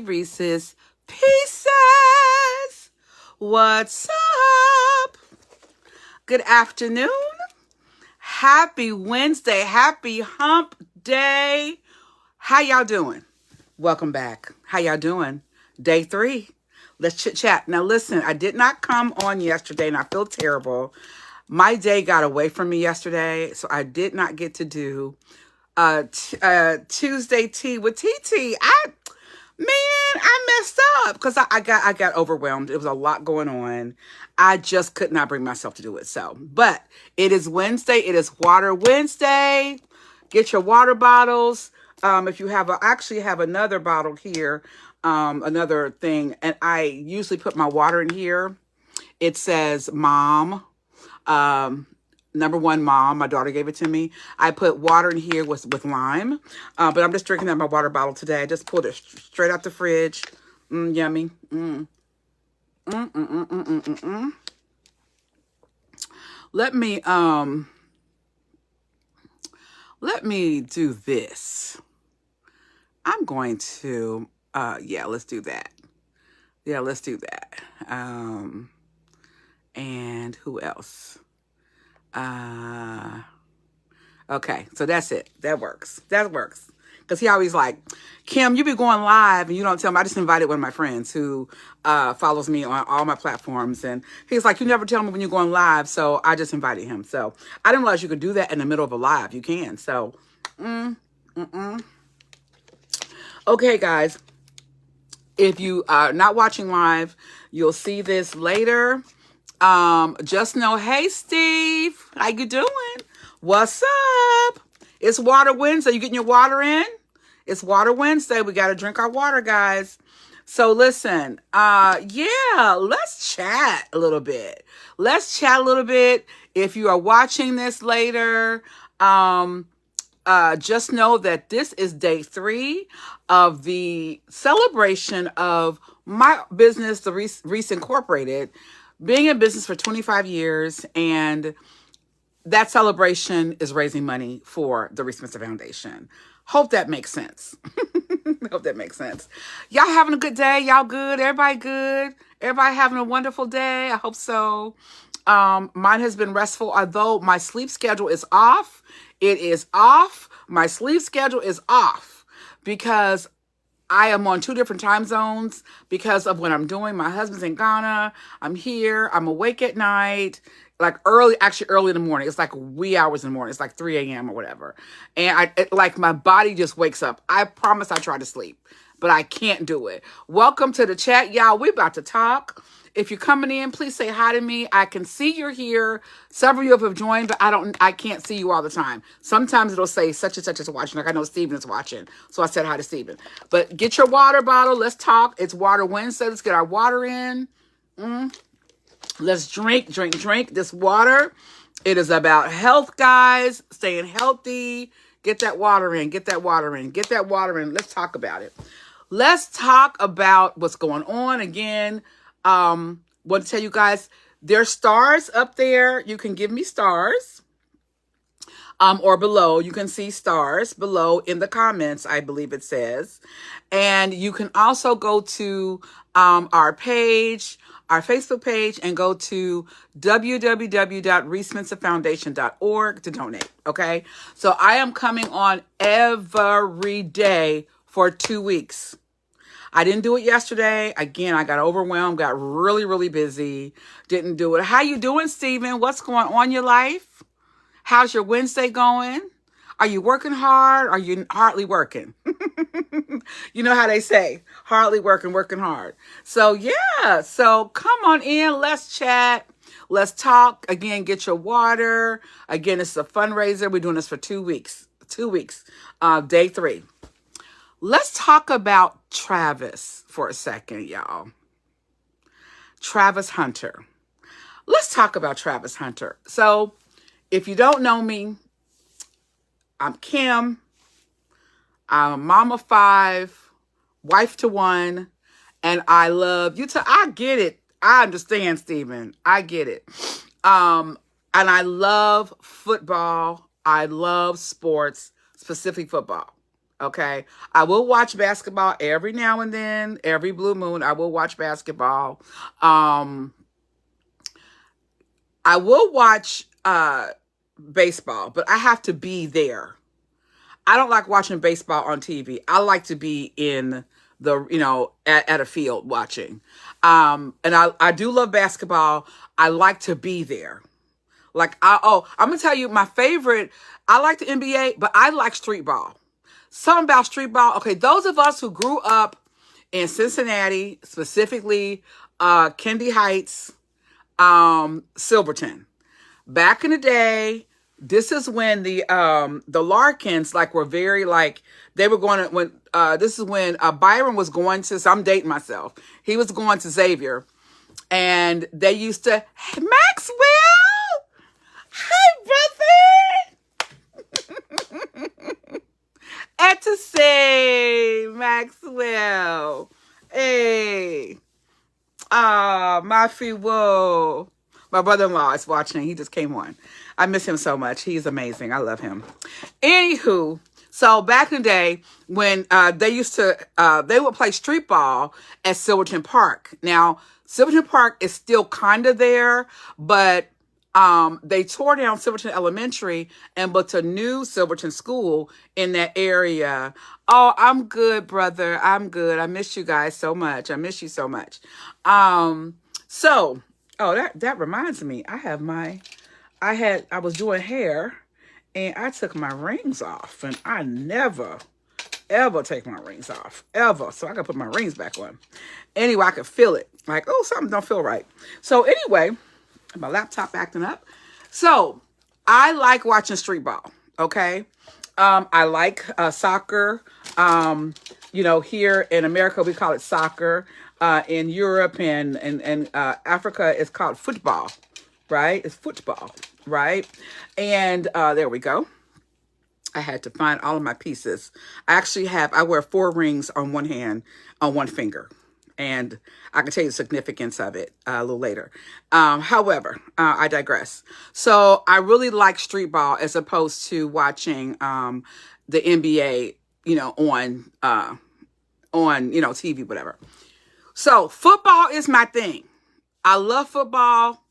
Reese's Pieces. What's up? Good afternoon. Happy Wednesday. Happy hump day. How y'all doing? Welcome back. How y'all doing? Day 3. Let's chit chat. Now listen, I did not come on yesterday and I feel terrible. My day got away from me yesterday, so I did not get to do Tuesday tea with TT. I messed up because I got overwhelmed. It was a lot going on. I just could not bring myself to do it. So, but it is Wednesday. It is Water Wednesday. Get your water bottles. If you have, I actually have another bottle here, another thing, and I usually put my water in here. It says mom. Number 1, mom. My daughter gave it to me. I put water in here with lime. But I'm just drinking out my water bottle today. I just pulled it straight out the fridge. Yummy. Let me do this. I'm going to, let's do that. Yeah, let's do that. And who else? Okay, so that's it. That works. Because he always like, Kim, you be going live and you don't tell me. I just invited one of my friends who follows me on all my platforms. And he's like, you never tell me when you're going live. So I just invited him. So I didn't realize you could do that in the middle of a live. You can. So, Okay, guys. If you are not watching live, you'll see this later. Just know, hey, Steve, how you doing? What's up? It's Water Wednesday. You getting your water in? It's Water Wednesday. We got to drink our water, guys. So listen, let's chat a little bit. If you are watching this later, just know that this is day 3 of the celebration of my business, the Reese Incorporated, being in business for 25 years, and that celebration is raising money for the Reese Foundation. Hope that makes sense. Y'all having a good day? Y'all good? Everybody good? Everybody having a wonderful day? I hope so. Mine has been restful, although my sleep schedule is off. It is off. My sleep schedule is off because I am on 2 different time zones because of what I'm doing. My husband's in Ghana. I'm here. I'm awake at night, like early in the morning. It's like wee hours in the morning. It's like 3 a.m. or whatever. And my body just wakes up. I promise I try to sleep, but I can't do it. Welcome to the chat, y'all. We're about to talk. If you're coming in, please say hi to me. I can see you're here. Several of you have joined, but I can't see you all the time. Sometimes it'll say such and such is watching. Like I know Steven is watching. So I said hi to Steven. But get your water bottle. Let's talk. It's Water Wednesday. Let's get our water in. Let's drink this water. It is about health, guys. Staying healthy. Get that water in. Let's talk about it. Let's talk about what's going on again. Want to tell you guys, there's stars up there. You can give me stars. Or below, you can see stars below in the comments, I believe it says. And you can also go to our page, our Facebook page, and go to www.reesmensahfoundation.org to donate. Okay. So I am coming on every day for 2 weeks. I didn't do it yesterday. Again, I got overwhelmed, got really, really busy. Didn't do it. How you doing, Steven? What's going on in your life? How's your Wednesday going? Are you working hard? Are you hardly working? You know how they say, hardly working hard. So yeah, so come on in. Let's chat. Let's talk. Again, get your water. Again, it's a fundraiser. We're doing this for 2 weeks. 2 weeks, day 3. Let's talk about Travis for a second, y'all. Travis Hunter. Let's talk about Travis Hunter. So, if you don't know me, I'm Kim. I'm a mom of 5, wife to 1, and I love you. I get it. I understand, Stephen. I get it. And I love football. I love sports, specifically football. Okay. I will watch basketball every now and then, every blue moon. I will watch basketball. Um, I will watch baseball, but I have to be there. I don't like watching baseball on TV. I like to be in the, at a field watching. And I do love basketball. I like to be there. Like, I'm going to tell you my favorite. I like the NBA, but I like street ball. Something about street ball. Okay, those of us who grew up in Cincinnati, specifically Kendi Heights, Silverton. Back in the day, this is when the Larkins like were very like they were going to when this is when Byron was going to. So I'm dating myself. He was going to Xavier, and they used to, hey, Maxwell, hi brother, and to say Maxwell, hey. My whoa. My brother-in-law is watching. He just came on. I miss him so much. He's amazing. I love him. Anywho, so back in the day when they used to, they would play street ball at Silverton Park. Now, Silverton Park is still kind of there, but they tore down Silverton Elementary and built a new Silverton school in that area. Oh, I'm good, brother. I'm good. I miss you guys so much. I miss you so much. So, that reminds me. I was doing hair and I took my rings off, and I never ever take my rings off ever. So I gotta put my rings back on. Anyway, I could feel it. Like, oh, something don't feel right. So anyway, my laptop acting up. So I like watching street ball. Okay. I like soccer. Here in America, we call it soccer. In Europe and Africa, it's called football, right? It's football, right? And there we go. I had to find all of my pieces. I wear 4 rings on one hand, on one finger. And I can tell you the significance of it a little later. However, I digress. So I really like street ball as opposed to watching the NBA, on TV, whatever. So football is my thing. I love football.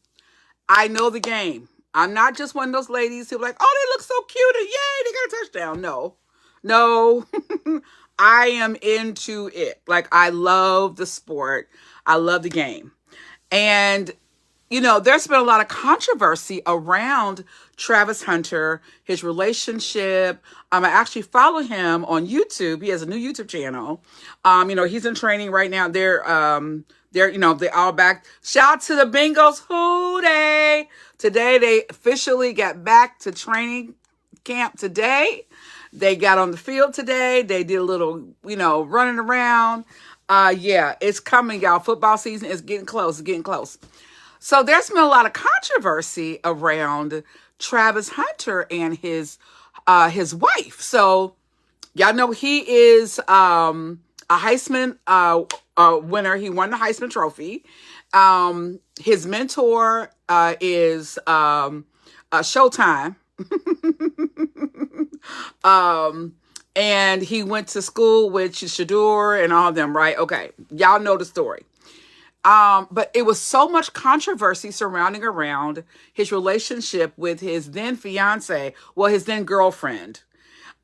I know the game. I'm not just one of those ladies who are like, oh, they look so cute and yay, they got a touchdown. No, I am into it. Like, I love the sport. I love the game. And, there's been a lot of controversy around Travis Hunter, his relationship. I actually follow him on YouTube. He has a new YouTube channel. He's in training right now. They're all back. Shout out to the Bengals. Hooday. Today, they officially got back to training camp today. They got on the field today. They did a little, running around. Yeah, it's coming, y'all. Football season is getting close. It's getting close. So there's been a lot of controversy around Travis Hunter and his wife. So y'all know he is a Heisman winner. He won the Heisman Trophy. His mentor is Showtime. And he went to school with Shadur and all of them, right? Okay, y'all know the story. But it was so much controversy surrounding around his relationship with his then fiance, his then girlfriend.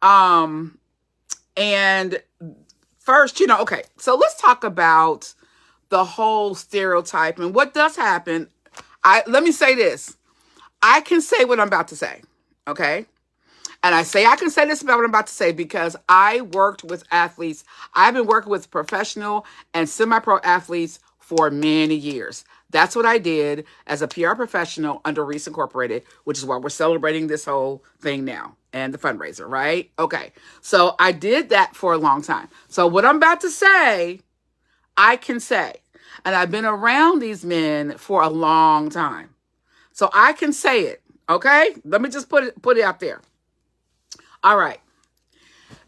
And first, okay, so let's talk about the whole stereotype and what does happen. Let me say this. I can say what I'm about to say, okay? And I say I can say this about what I'm about to say because I worked with athletes. I've been working with professional and semi-pro athletes for many years. That's what I did as a PR professional under Reese Incorporated, which is why we're celebrating this whole thing now and the fundraiser, right? Okay. So I did that for a long time. So what I'm about to say, I can say. And I've been around these men for a long time. So I can say it, okay? Let me just put it out there. All right.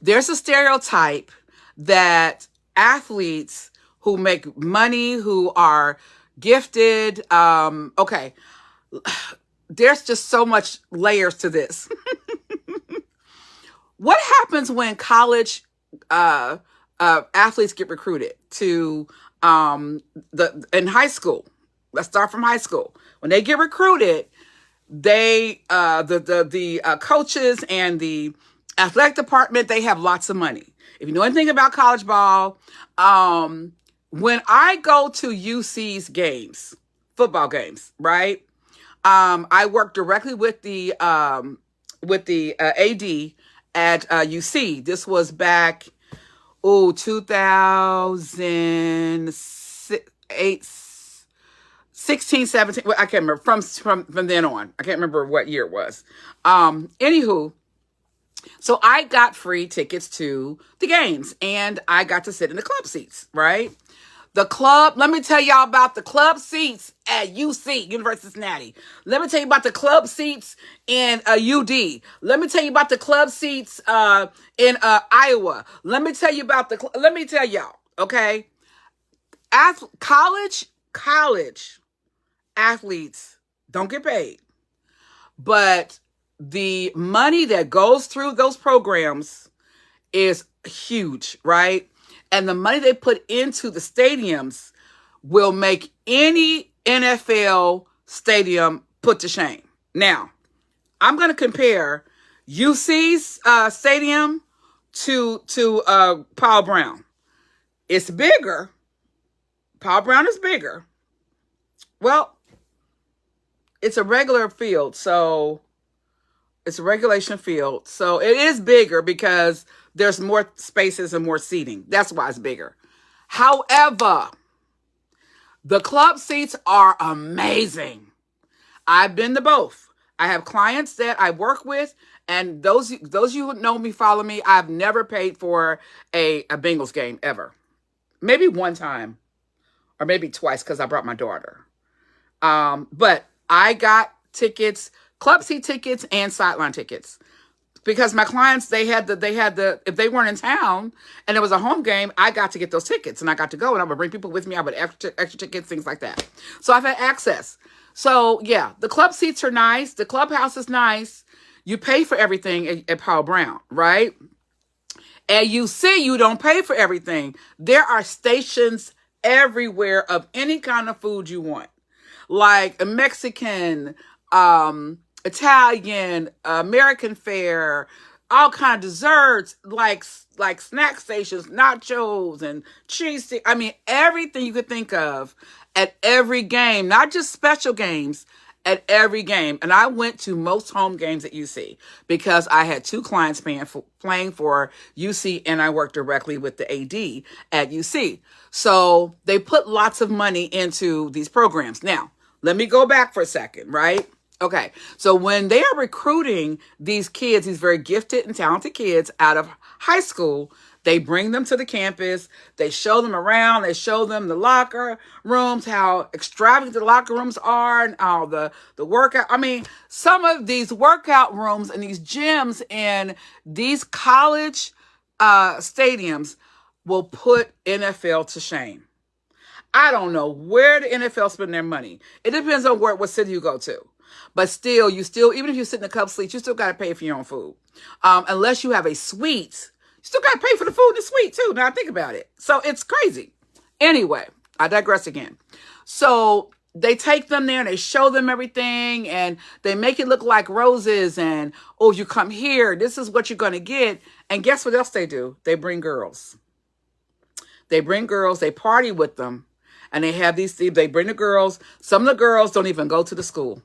There's a stereotype that athletes who make money, who are gifted, okay, there's just so much layers to this. What happens when college athletes get recruited to in high school. Let's start from high school. When they get recruited, they the coaches and the athletic department, they have lots of money. If you know anything about college ball, when I go to UC's games, football games, right? I work directly with the AD at UC. This was back 2008, 16, 17. I can't remember from then on. I can't remember what year it was. Anywho, so I got free tickets to the games and I got to sit in the club seats, right? The club, let me tell y'all about the club seats at UC, University of Cincinnati. Let me tell you about the club seats in UD. Let me tell you about the club seats in Iowa. Let me tell you about let me tell y'all, okay? College athletes don't get paid. But the money that goes through those programs is huge, right? And the money they put into the stadiums will make any NFL stadium put to shame. Now, I'm going to compare UC's stadium to Paul Brown. It's bigger. Paul Brown is bigger. Well, it's a regular field, so it's a regulation field. So it is bigger because there's more spaces and more seating. That's why it's bigger. However, the club seats are amazing. I've been to both. I have clients that I work with, and those you who know me, follow me, I've never paid for a Bengals game ever. Maybe one time or maybe twice because I brought my daughter. But I got tickets, club seat tickets and sideline tickets. Because my clients, they had the, if they weren't in town and it was a home game, I got to get those tickets and I got to go and I would bring people with me. I would extra tickets, things like that. So I've had access. So yeah, the club seats are nice. The clubhouse is nice. You pay for everything at Paul Brown, right? At UC, you don't pay for everything. There are stations everywhere of any kind of food you want. Like a Mexican, Italian, American fare, all kind of desserts, like snack stations, nachos and cheese stick. I mean, everything you could think of at every game, not just special games, at every game. And I went to most home games at UC because I had two clients playing for UC and I worked directly with the AD at UC. So they put lots of money into these programs. Now, let me go back for a second, right? Okay, so when they are recruiting these kids, these very gifted and talented kids out of high school, they bring them to the campus, they show them around, they show them the locker rooms, how extravagant the locker rooms are, and all the workout. I mean, some of these workout rooms and these gyms in these college stadiums will put NFL to shame. I don't know where the NFL spend their money. It depends on what city you go to. But still, even if you sit in a cup seat, you still got to pay for your own food. Unless you have a suite, you still got to pay for the food in the suite too. Now think about it. So it's crazy. Anyway, I digress again. So they take them there and they show them everything and they make it look like roses and, oh, you come here, this is what you're going to get. And guess what else they do? They bring girls. They party with them. And they have they bring the girls. Some of the girls don't even go to the school.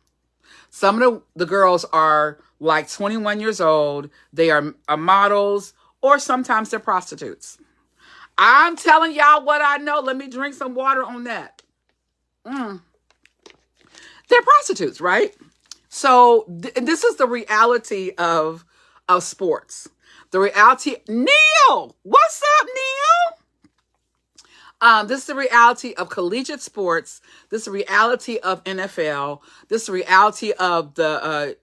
Some of the girls are like 21 years old. They are models or sometimes they're prostitutes. I'm telling y'all what I know. Let me drink some water on that. They're prostitutes, right? So this is the reality of sports. The reality. Neil, what's up, Neil? This is the reality of collegiate sports. This is the reality of NFL. This is the reality of the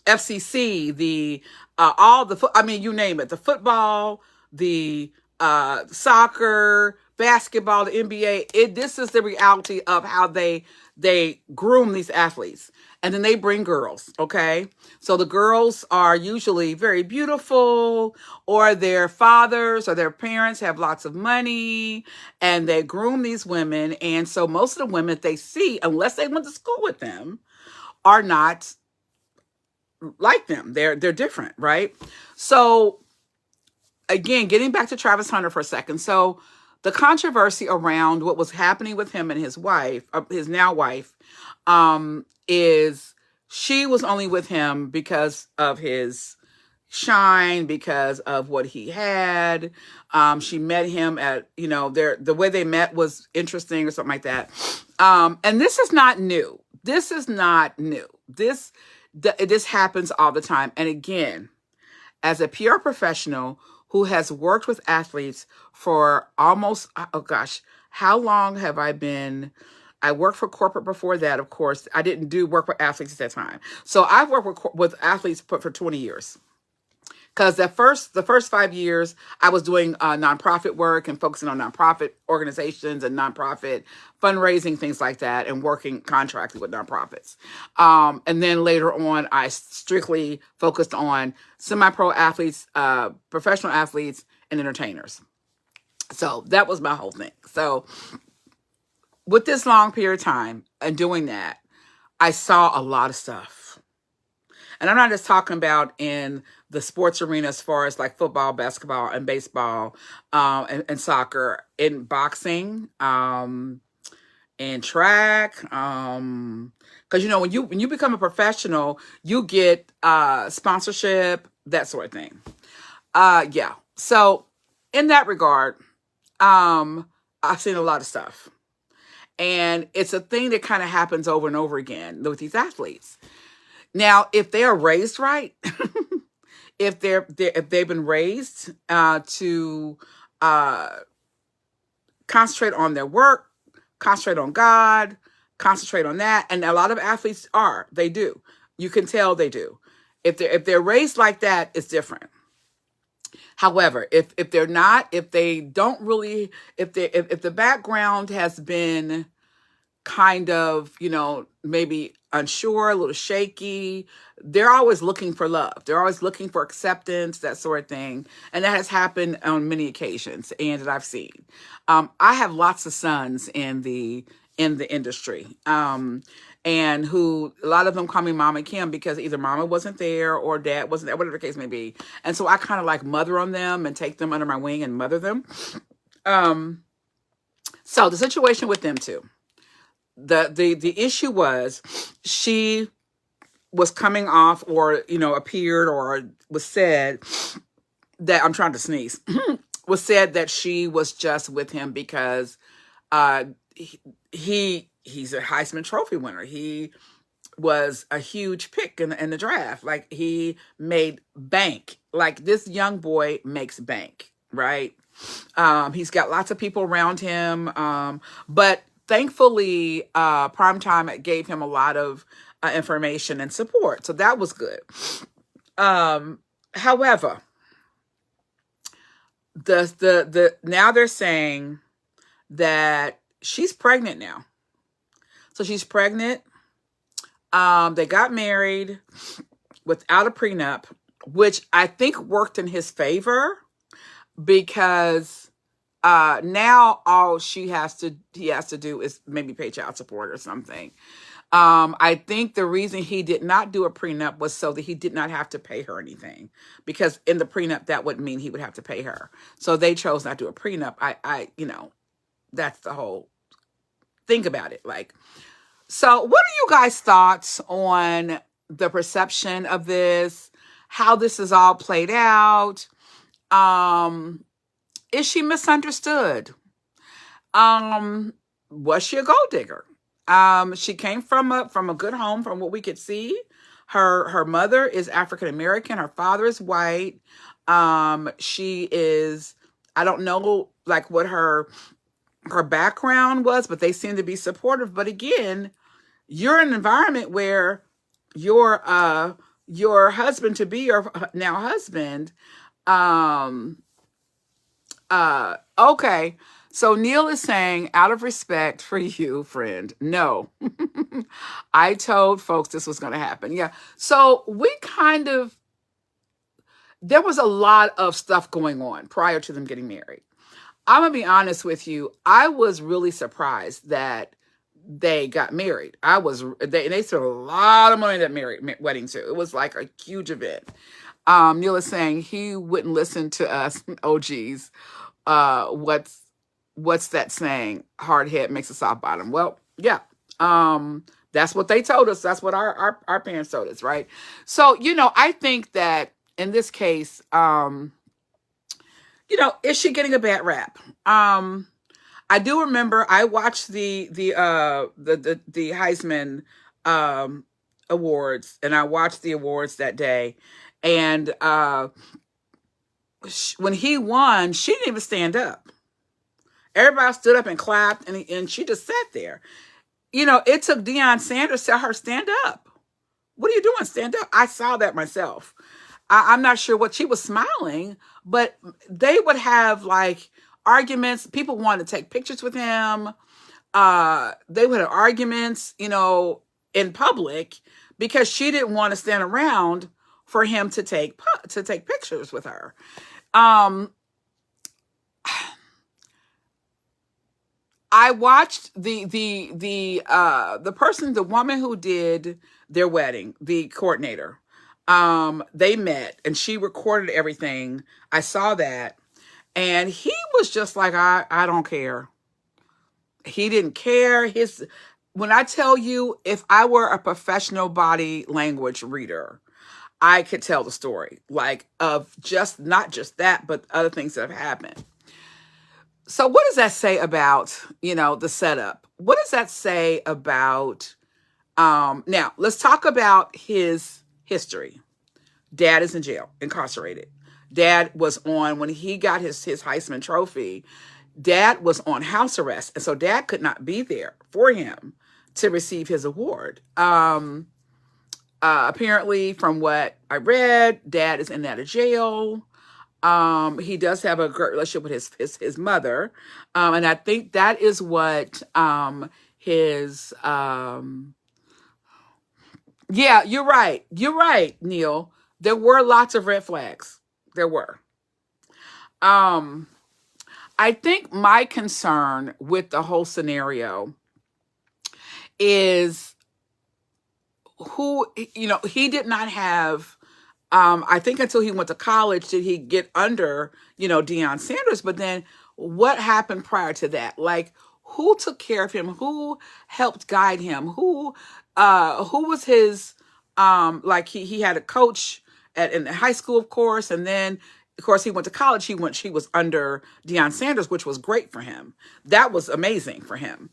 FCC. You name it. The football, the soccer, basketball, the NBA. This is the reality of how they groom these athletes. And then they bring girls, okay? So the girls are usually very beautiful, or their fathers or their parents have lots of money, and they groom these women. And so most of the women they see, unless they went to school with them, are not like them. They're different, right? So again, getting back to Travis Hunter for a second. So the controversy around what was happening with him and his wife, his now wife, is she was only with him because of his shine, because of what he had. She met him at, the way they met was interesting or something like that. And this is not new. This is not new. This happens all the time. And again, as a PR professional who has worked with athletes for almost, oh gosh, how long have I been? I worked for corporate before that, of course. I didn't do work with athletes at that time. So I've worked with athletes for 20 years. Because the first 5 years, I was doing nonprofit work and focusing on nonprofit organizations and nonprofit fundraising, things like that, and working contracted with nonprofits. And then later on, I strictly focused on semi-pro athletes, professional athletes, and entertainers. So that was my whole thing. So with this long period of time and doing that, I saw a lot of stuff. And I'm not just talking about in the sports arena as far as like football, basketball, and baseball, and soccer, in boxing, and track. Because when you become a professional, you get sponsorship, that sort of thing. Yeah. So in that regard, I've seen a lot of stuff. And it's a thing that kind of happens over and over again with these athletes. Now, if they are raised right, if they've been raised to concentrate on their work, concentrate on God, concentrate on that, and a lot of athletes they do. You can tell they do. If they're raised like that, it's different. However, if they're not, if they don't really, if the background has been kind of, maybe unsure, a little shaky, they're always looking for love. They're always looking for acceptance, that sort of thing. And that has happened on many occasions and that I've seen. I have lots of sons in the industry. And who, a lot of them call me Mama Kim because either mama wasn't there or dad wasn't there, whatever the case may be. And so I kind of like mother on them and take them under my wing and mother them. So the situation with them too. The issue was she was coming off or, appeared or was said that, I'm trying to sneeze, was said that she was just with him because he's a Heisman Trophy winner. He was a huge pick in the draft. Like, he made bank. Like, this young boy makes bank, right? He's got lots of people around him. But thankfully, Primetime gave him a lot of information and support. So that was good. However, the now they're saying that she's pregnant now. So she's pregnant. They got married without a prenup, which I think worked in his favor because now all he has to do is maybe pay child support or something. I think the reason he did not do a prenup was so that he did not have to pay her anything, because in the prenup that would mean he would have to pay her. So they chose not to do a prenup. I that's the whole thing about it. Like, so what are you guys' thoughts on the perception of this? How this is all played out? Is she misunderstood? Was she a gold digger? She came from a good home, from what we could see. Her mother is African American. Her father is white. She is, I don't know like what her background was, but they seem to be supportive. But again, you're in an environment where your husband to be, your now husband, okay. So Neil is saying, out of respect for you, friend, no. I told folks this was going to happen. Yeah. So we kind of, there was a lot of stuff going on prior to them getting married. I'm going to be honest with you. I was really surprised that they got married. They spent a lot of money on that wedding too. It was like a huge event. Neil is saying he wouldn't listen to us. Oh, geez. What's that saying? Hard head makes a soft bottom. Well, yeah. That's what they told us. That's what our parents told us, right? So, I think that in this case, is she getting a bad rap? I do remember I watched the Heisman awards, and I watched the awards that day, and when he won, she didn't even stand up. Everybody stood up and clapped, and she just sat there. It took Deion Sanders to tell her, stand up. What are you doing? Stand up. I saw that myself. I'm not sure what she was smiling, but they would have like arguments. People wanted to take pictures with him. They would have arguments, in public because she didn't want to stand around for him to take pictures with her. I watched the woman who did their wedding, the coordinator. They met and she recorded everything. I saw that, and he was just like, I don't care. He didn't care. When I tell you, if I were a professional body language reader, I could tell the story, like of just not just that, but other things that have happened. So what does that say about, the setup? What does that say about, now let's talk about his history. Dad is in jail, incarcerated. Dad was when he got his Heisman Trophy, Dad was on house arrest. And so Dad could not be there for him to receive his award. Apparently, from what I read, Dad is in and out of jail. He does have a great relationship with his mother. And I think that is what his yeah, you're right. You're right, Neil. There were lots of red flags. There were. I think my concern with the whole scenario is he did not have, I think until he went to college did he get under, Deion Sanders. But then what happened prior to that? Like, who took care of him? Who helped guide him? Who was his, like he had a coach in high school, of course. And then, of course, he went to college. He was under Deion Sanders, which was great for him. That was amazing for him.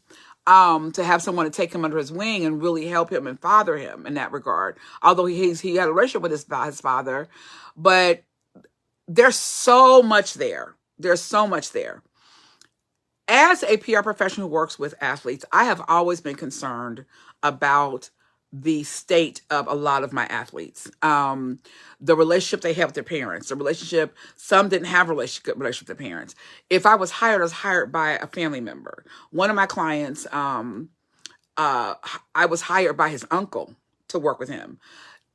To have someone to take him under his wing and really help him and father him in that regard. Although he had a relationship with his father, but there's so much there. There's so much there. As a PR professional who works with athletes, I have always been concerned about the state of a lot of my athletes. The relationship they have with their parents, the relationship, some didn't have a relationship with their parents. If I was hired by a family member. One of my clients, I was hired by his uncle to work with him.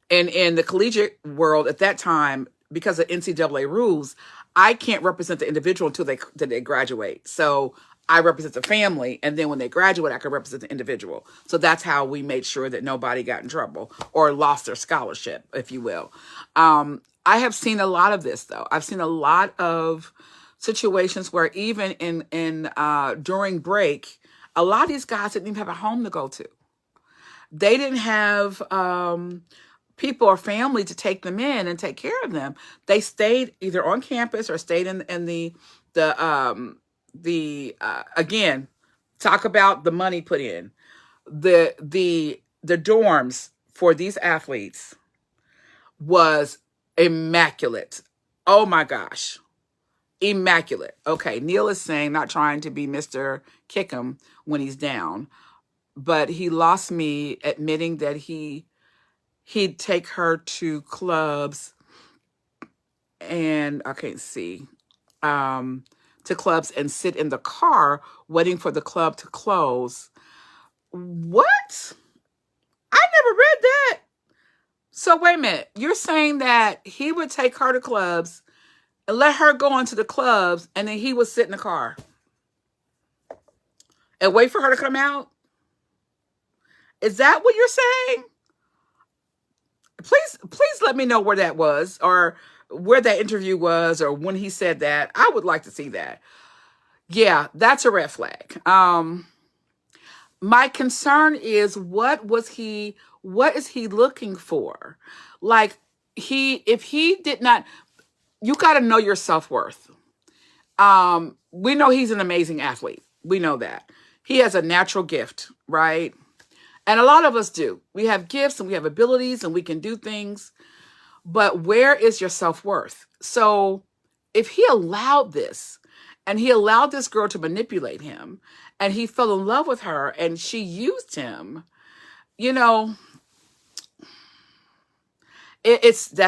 And in the collegiate world at that time, because of NCAA rules, I can't represent the individual until they graduate. So I represent the family, and then when they graduate, I can represent the individual. So that's how we made sure that nobody got in trouble or lost their scholarship, if you will. I have seen a lot of this, though. I've seen a lot of situations where even during break, a lot of these guys didn't even have a home to go to. They didn't have people or family to take them in and take care of them. They stayed either on campus or stayed in the again, talk about the money put in. The dorms for these athletes was immaculate. Oh my gosh. Immaculate. Okay, Neil is saying, not trying to be Mr. Kickham when he's down, but he lost me admitting that he'd take her to clubs, and I can't see. to clubs and sit in the car waiting for the club to close. What? I never read that. So wait a minute. You're saying that he would take her to clubs and let her go into the clubs, and then he would sit in the car and wait for her to come out? Is that what you're saying? Please let me know where that was, or where that interview was, or when he said that. I would like to see that. Yeah, that's a red flag. My concern is, what is he looking for? Like, if he did not, you got to know your self-worth. We know he's an amazing athlete. We know that. He has a natural gift, right? And a lot of us do. We have gifts and we have abilities and we can do things. But where is your self-worth? So if he allowed this, and he allowed this girl to manipulate him, and he fell in love with her and she used him, that's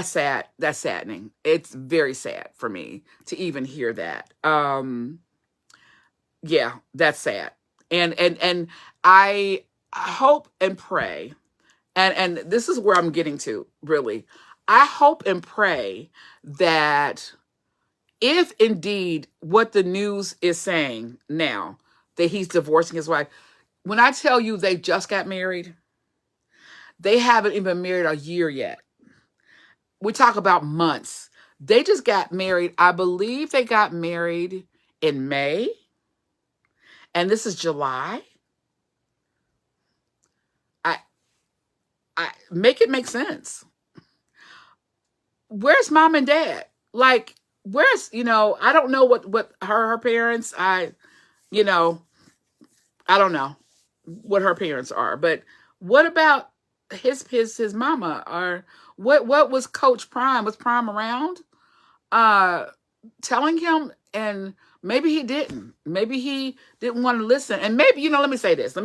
sad. That's saddening. It's very sad for me to even hear that. Yeah, that's sad. And I hope and pray, and this is where I'm getting to, really. I hope and pray that if indeed what the news is saying now, that he's divorcing his wife, when I tell you they just got married, they haven't even been married a year yet. We talk about months. They just got married. I believe they got married in May, and this is July. I make it make sense. Where's mom and dad? Like, where's, I don't know what her parents, I don't know what her parents are, but what about his mama? Or what was Coach Prime? Was Prime around telling him? And maybe he didn't. Maybe he didn't want to listen. And maybe, let me say this.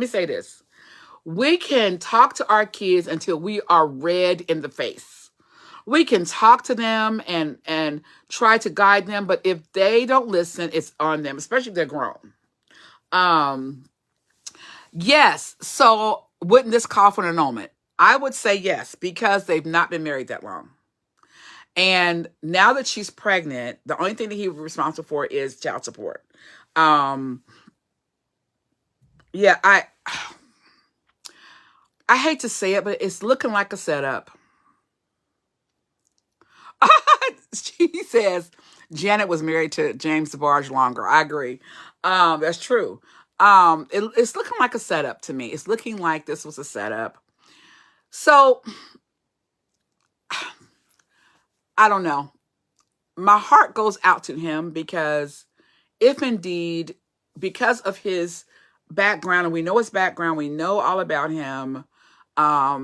We can talk to our kids until we are red in the face. We can talk to them and try to guide them, but if they don't listen, it's on them, especially if they're grown. Yes. So wouldn't this call for an annulment? I would say yes, because they've not been married that long. And now that she's pregnant, the only thing that he was responsible for is child support. Yeah, I hate to say it, but it's looking like a setup. She says Janet was married to James DeBarge longer. I agree. That's true. It's looking like a setup to me. It's looking like this was a setup. So I don't know. My heart goes out to him, because if indeed, because of his background, and we know his background, we know all about him,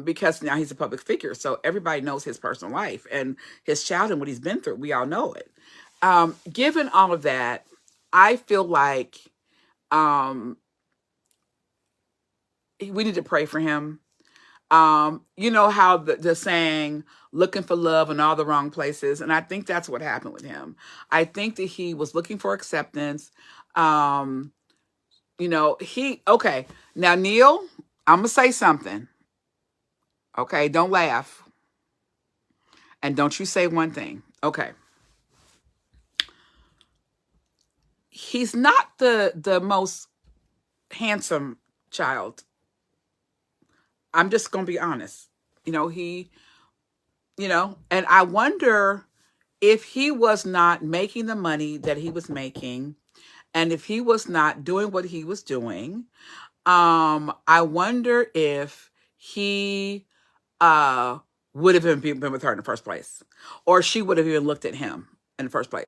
because now he's a public figure. So everybody knows his personal life and his childhood and what he's been through. We all know it. Given all of that, I feel like we need to pray for him. You know how the saying, looking for love in all the wrong places. And I think that's what happened with him. I think that he was looking for acceptance. Okay. Now, Neil, I'm going to say something. Okay. Don't laugh. And don't you say one thing. Okay. He's not the most handsome child. I'm just going to be honest. And I wonder if he was not making the money that he was making, and if he was not doing what he was doing, I wonder if he would have been with her in the first place, or she would have even looked at him in the first place.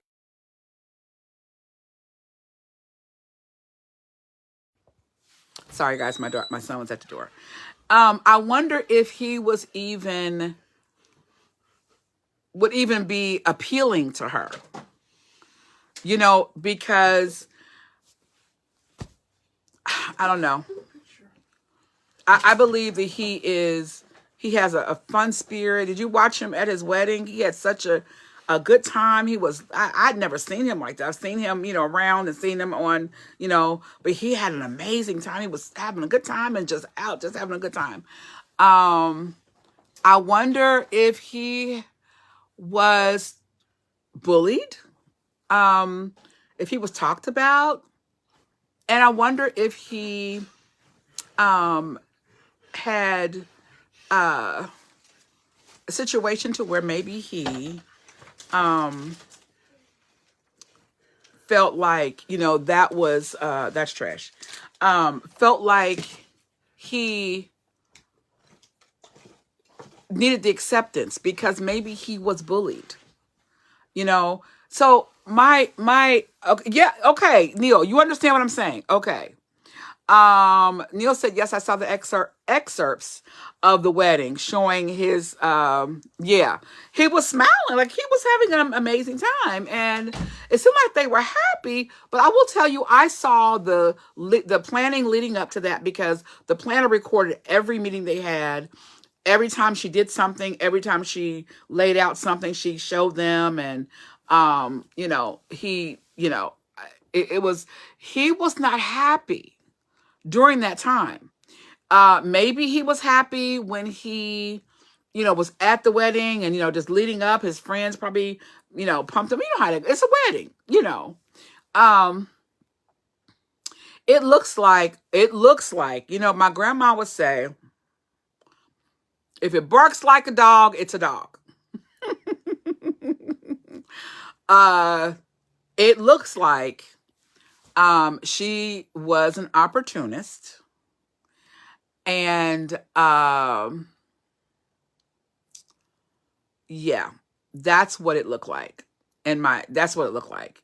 Sorry, guys, my son was at the door. I wonder if he would even be appealing to her, because I don't know. I believe that he has a fun spirit. Did you watch him at his wedding? He had such a a good time. I'd never seen him like that. I've seen him, around and seen him on, but he had an amazing time. He was having a good time and just out, just having a good time. I wonder if he was bullied, if he was talked about, and I wonder if he had a situation to where maybe he felt like, that's trash. Felt like he needed the acceptance because maybe he was bullied, So okay, yeah, okay, Neil, you understand what I'm saying? Okay. Neil said, yes, I saw the excerpts of the wedding showing his, yeah, he was smiling, like he was having an amazing time. And it seemed like they were happy, but I will tell you, I saw the planning leading up to that because the planner recorded every meeting they had. Every time she did something, every time she laid out something, she showed them. And, he was not happy during that time. Maybe he was happy when he, was at the wedding and, just leading up, his friends probably, pumped him. You know how it's a wedding, it looks like, my grandma would say, if it barks like a dog, it's a dog. It looks like, she was an opportunist. And, yeah, that's what it looked like. That's what it looked like.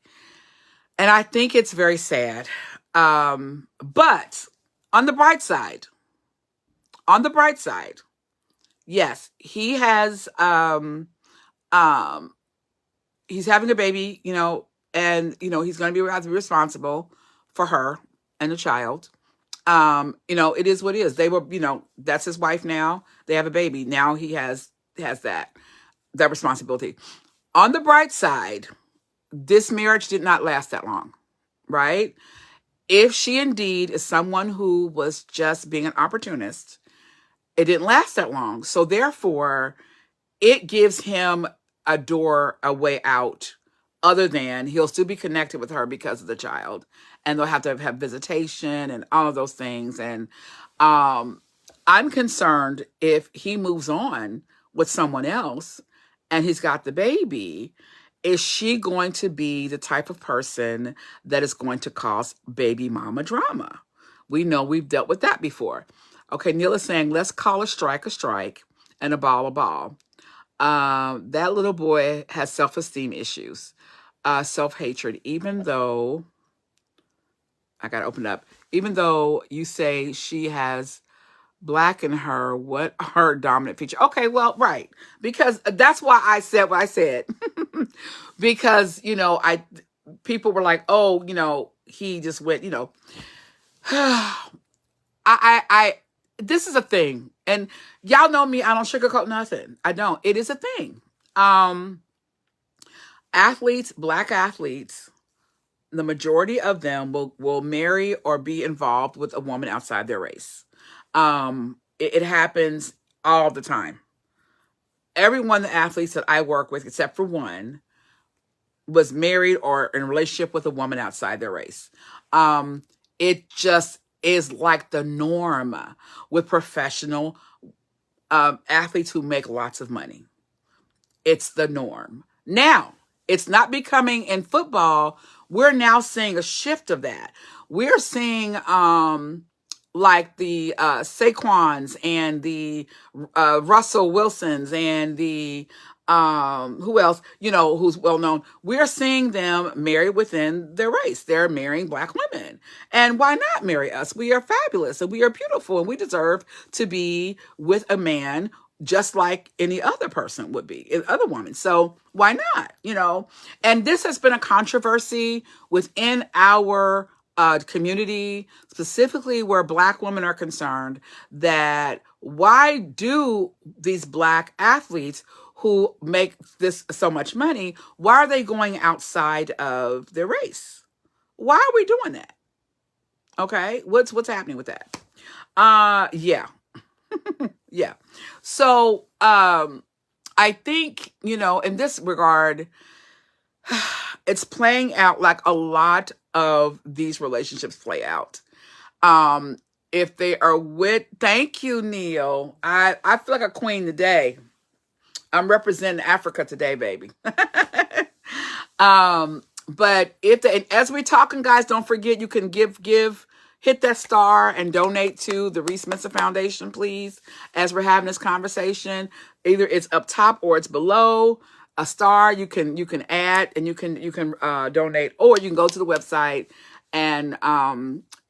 And I think it's very sad. But on the bright side, yes, he has, he's having a baby, and, he's going to have to be responsible for her and the child. It is what it is. They were, that's his wife now. They have a baby. Now he has that responsibility. On the bright side, this marriage did not last that long, right? If she indeed is someone who was just being an opportunist, it didn't last that long. So therefore, it gives him a way out, other than he'll still be connected with her because of the child, and they'll have to have visitation and all of those things. And I'm concerned if he moves on with someone else and he's got the baby, is she going to be the type of person that is going to cause baby mama drama? We know we've dealt with that before. Okay, Neil is saying, let's call a strike and a ball. That little boy has self-esteem issues, self-hatred, even though, I got to open up, even though you say she has Black in her, what are her dominant feature? Okay, well, right. Because that's why I said what I said. Because, people were like, oh, he just went, I this is a thing. And y'all know me, I don't sugarcoat nothing. I don't. It is a thing. Black athletes, the majority of them will marry or be involved with a woman outside their race. It happens all the time. Every one of the athletes that I work with, except for one, was married or in a relationship with a woman outside their race. It just is like the norm with professional athletes who make lots of money. It's the norm. Now, it's not becoming in football. We're now seeing a shift of that. We're seeing like the Saquons and the Russell Wilsons and the who else, who's well known. We're seeing them marry within their race. They're marrying Black women. And why not marry us? We are fabulous and we are beautiful and we deserve to be with a man just like any other person would be, any other woman. So why not? And this has been a controversy within our community, specifically where Black women are concerned, that why do these Black athletes who make this so much money, why are they going outside of their race? Why are we doing that? Okay, what's happening with that? Yeah. Yeah. So I think, in this regard, it's playing out like a lot of these relationships play out. If they are with, thank you, Neil. I feel like a queen today. I'm representing Africa today, baby. But and as we're talking, guys, don't forget you can hit that star and donate to the Reese Mensa Foundation, please. As we're having this conversation, either it's up top or it's below a star. You can add and you can donate, or you can go to the website and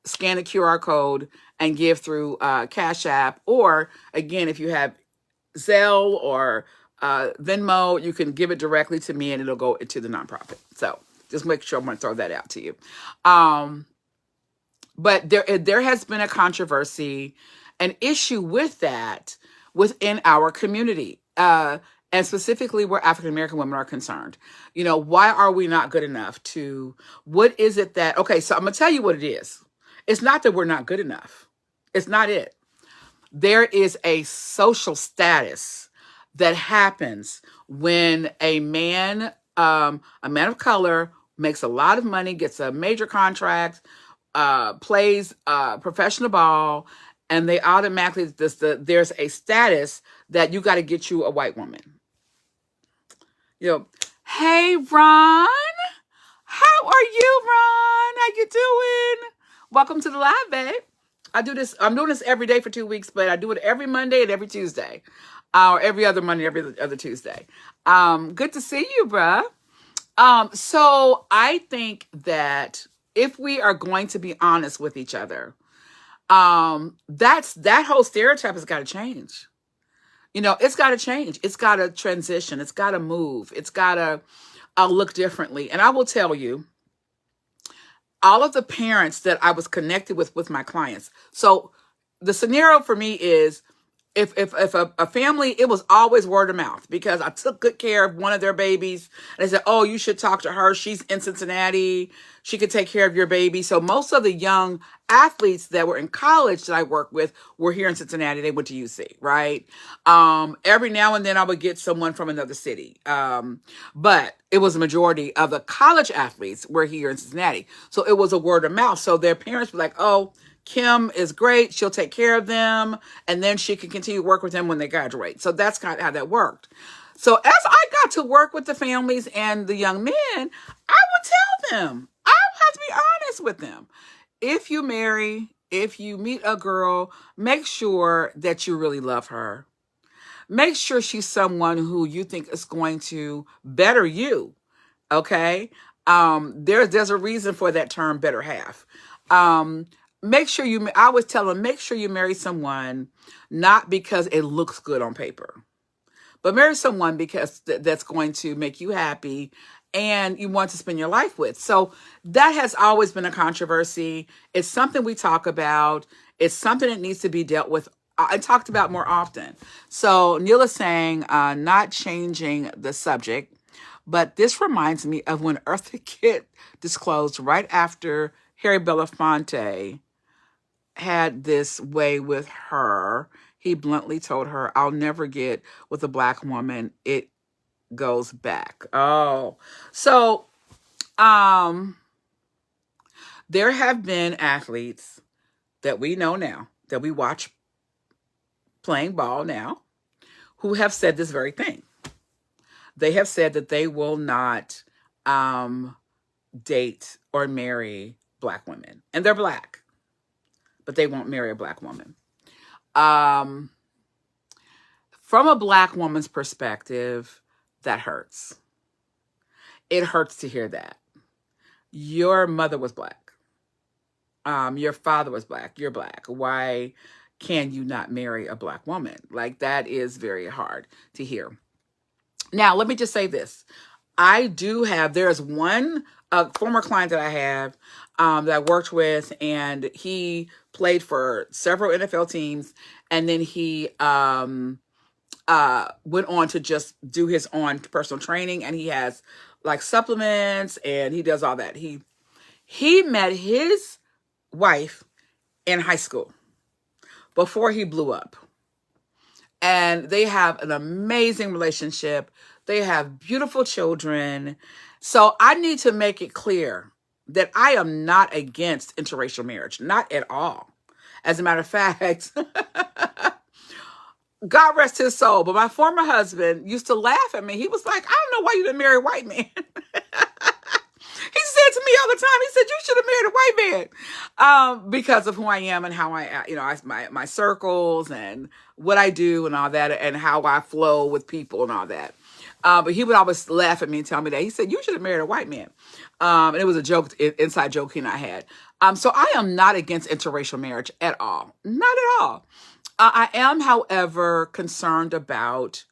scan the QR code and give through Cash App, or again, if you have Zelle or Venmo, you can give it directly to me and it'll go into the nonprofit. So just make sure I'm going to throw that out to you. But there has been a controversy, an issue with that within our community, and specifically where African American women are concerned. Why are we not good enough what is it that, okay, so I'm going to tell you what it is. It's not that we're not good enough. It's not it. There is a social status that happens when a man of color makes a lot of money, gets a major contract, plays professional ball, and they automatically, there's a status that you got to get you a white woman. Hey, Ron. How are you, Ron? How you doing? Welcome to the live, babe. I'm doing this every day for 2 weeks, but I do it every Monday and every Tuesday. Or every other Monday, every other Tuesday. Good to see you, bruh. So I think that if we are going to be honest with each other, that whole stereotype has got to change. It's got to change. It's got to transition. It's got to move. It's got to look differently. And I will tell you, all of the parents that I was connected with my clients. So the scenario for me is, if a family, it was always word of mouth because I took good care of one of their babies. And they said, oh, you should talk to her. She's in Cincinnati. She could take care of your baby. So most of the young athletes that were in college that I worked with were here in Cincinnati. They went to UC, right? Every now and then I would get someone from another city. But it was a majority of the college athletes were here in Cincinnati. So it was a word of mouth. So their parents were like, oh, Kim is great. She'll take care of them. And then she can continue to work with them when they graduate. So that's kind of how that worked. So as I got to work with the families and the young men, I would tell them, I have to be honest with them. If you meet a girl, make sure that you really love her. Make sure she's someone who you think is going to better you. Okay. There's a reason for that term, better half. I always tell them, make sure you marry someone, not because it looks good on paper, but marry someone because that's going to make you happy and you want to spend your life with. So that has always been a controversy. It's something we talk about. It's something that needs to be dealt with and talked about more often. So Neil is saying, not changing the subject, but this reminds me of when Eartha Kitt disclosed right after Harry Belafonte had this way with her. He bluntly told her, I'll never get with a black woman. It goes back. Oh, so there have been athletes that we know now, that we watch playing ball now, who have said this very thing. They have said that they will not date or marry black women. And they're black, but they won't marry a black woman. From a black woman's perspective, that hurts. It hurts to hear that. Your mother was black. Your father was black. You're black. Why can you not marry a black woman? Like, that is very hard to hear. Now, let me just say this. There's one former client that I have that I worked with, and he played for several NFL teams, and then he went on to just do his own personal training, and he has like supplements and he does all that. He met his wife in high school before he blew up. And they have an amazing relationship. They have beautiful children. So I need to make it clear that I am not against interracial marriage, not at all. As a matter of fact, God rest his soul, but my former husband used to laugh at me. He was like, I don't know why you didn't marry a white man. He said to me all the time, he said, you should have married a white man, because of who I am and how my circles and what I do and all that, and how I flow with people and all that. But he would always laugh at me and tell me that. He said, you should have married a white man. And it was a joke, inside joke he and I had. So I am not against interracial marriage at all. Not at all. I am, however, concerned about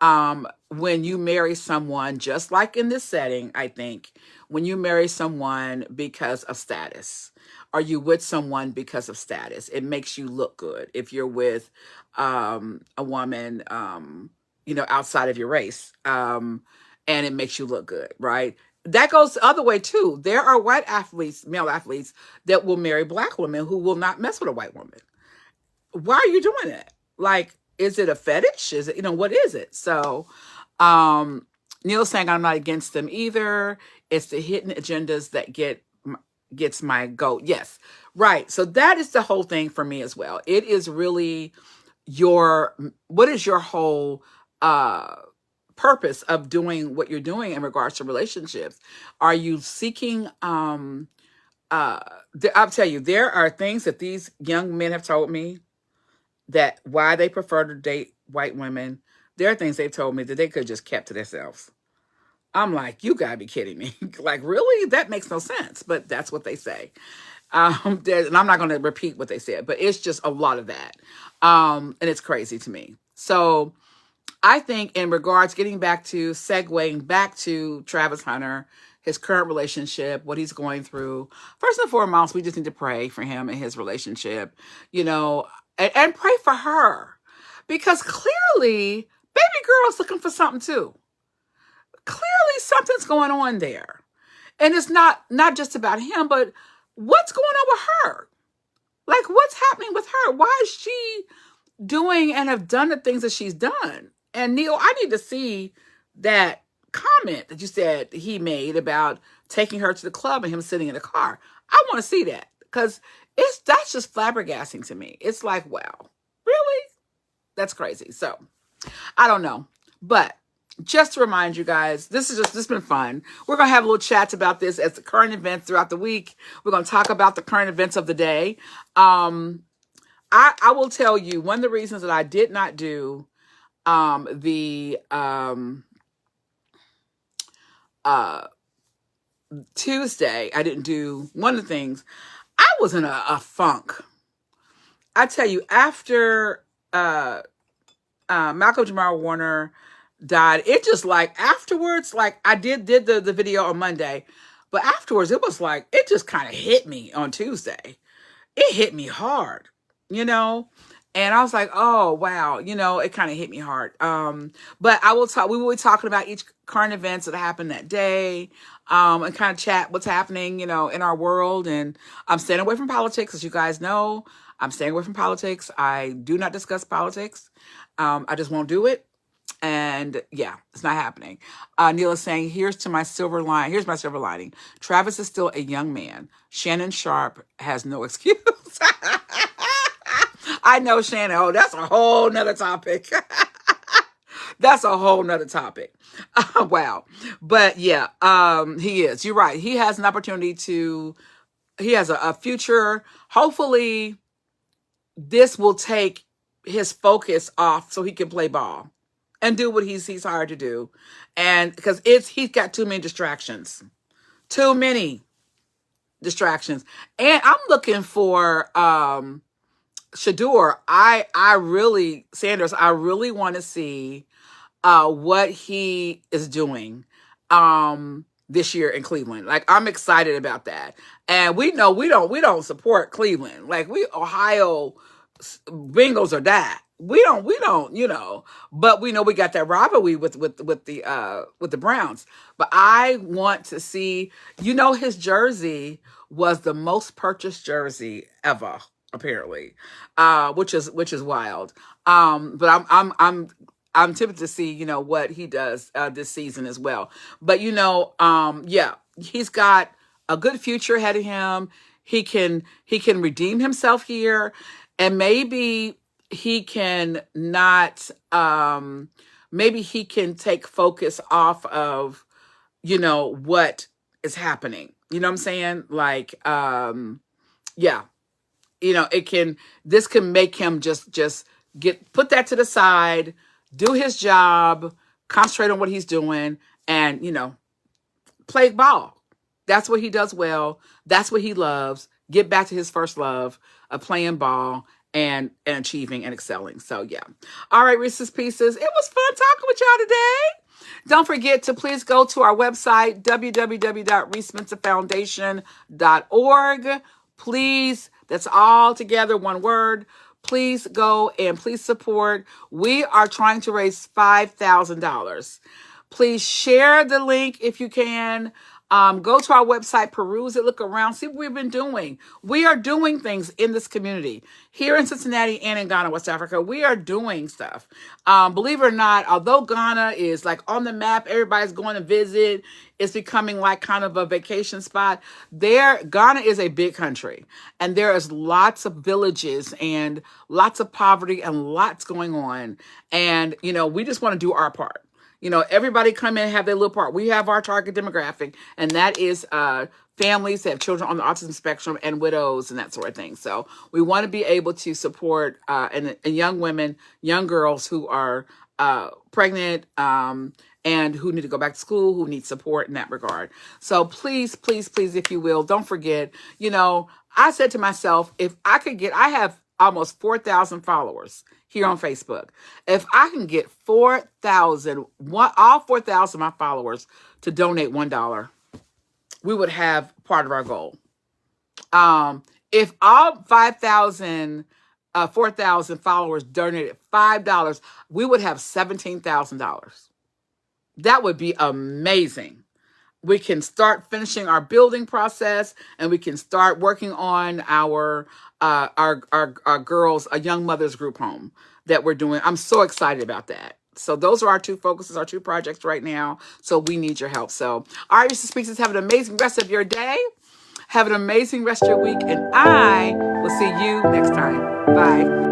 when you marry someone, just like in this setting, I think, when you marry someone because of status, or you with someone because of status, it makes you look good. If you're with a woman, outside of your race, and it makes you look good, right? That goes the other way too. There are white athletes, male athletes, that will marry black women who will not mess with a white woman. Why are you doing that? Like, is it a fetish? Is it, what is it? So, Neil's saying I'm not against them either. It's the hidden agendas that gets my goat. Yes, right. So that is the whole thing for me as well. It is really what is your whole purpose of doing what you're doing in regards to relationships? Are you seeking? I'll tell you, there are things that these young men have told me that why they prefer to date white women. There are things they've told me that they could have just kept to themselves. I'm like, you gotta be kidding me. Like, really? That makes no sense. But that's what they say. And I'm not going to repeat what they said, but it's just a lot of that. And it's crazy to me. So I think in regards, segueing back to Travis Hunter, his current relationship, what he's going through, first and foremost, we just need to pray for him and his relationship, and pray for her, because clearly baby girl's looking for something too. Clearly something's going on there. And it's not just about him, but what's going on with her? Like, what's happening with her? Why is she doing and have done the things that she's done? And Neil, I need to see that comment that you said he made about taking her to the club and him sitting in the car. I want to see that, because that's just flabbergasting to me. It's like, wow, really? That's crazy. So I don't know, but just to remind you guys, this has been fun. We're going to have little chats about this as the current events throughout the week. We're going to talk about the current events of the day. I will tell you, one of the reasons that I did not do the Tuesday, I didn't do one of the things. I was in a funk. I tell you, after Malcolm Jamal Warner died, it just like afterwards, like I did the video on Monday, but afterwards it was like, it just kind of hit me on Tuesday. It hit me hard, and I was like, oh wow, it kind of hit me hard. But we will be talking about each current events that happened that day, and kind of chat what's happening, in our world. And I'm staying away from politics, as you guys know. I'm staying away from politics. I do not discuss politics. I just won't do it. And yeah, it's not happening. Neil is saying, here's my silver lining. Travis is still a young man. Shannon Sharp has no excuse. I know, Shannon. Oh, that's a whole nother topic. That's a whole nother topic. Wow. But yeah, he is. You're right. He has an opportunity he has a future. Hopefully this will take his focus off so he can play ball and do what he's hired to do. And because he's got too many distractions. And I'm looking for Shador. Sanders, I really want to see what he is doing this year in Cleveland. Like, I'm excited about that. And we don't support Cleveland. Like, Ohio Bengals or die. we don't, but we know we got that rivalry with the Browns. But I want to see, his jersey was the most purchased jersey ever, apparently, which is wild. But I'm tempted to see, what he does this season as well. But yeah, he's got a good future ahead of him. He can redeem himself here, and he can not maybe he can take focus off of what is happening. You know what I'm saying? Like yeah, it can this can make him just get put that to the side, do his job, concentrate on what he's doing, and play ball. That's what he does well. That's what he loves. Get back to his first love of playing ball and achieving and excelling. So yeah. All right, Reese's Pieces. It was fun talking with y'all today. Don't forget to please go to our website, www.reesmensafoundation.org. Please, that's all together, one word. Please go and please support. We are trying to raise $5,000. Please share the link if you can. Go to our website, peruse it, look around, see what we've been doing. We are doing things in this community here in Cincinnati and in Ghana, West Africa. We are doing stuff. Believe it or not, although Ghana is like on the map, everybody's going to visit. It's becoming like kind of a vacation spot. Ghana is a big country, and there is lots of villages and lots of poverty and lots going on. And, we just want to do our part. Everybody come in and have their little part. We have our target demographic, and that is families that have children on the autism spectrum and widows and that sort of thing. So we want to be able to support and young women, young girls who are pregnant and who need to go back to school, who need support in that regard. So please, please, please, if you will, don't forget, I said to myself, I have almost 4,000 followers here on Facebook. If I can get all 4,000 of my followers to donate $1, we would have part of our goal. If all 4,000 followers donated $5, we would have $17,000. That would be amazing. We can start finishing our building process, and we can start working on our girls, a young mothers group home that we're doing. I'm so excited about that. So those are our two focuses, our two projects right now. So we need your help. So, all right, Mr. Speakers, have an amazing rest of your day. Have an amazing rest of your week, and I will see you next time. Bye.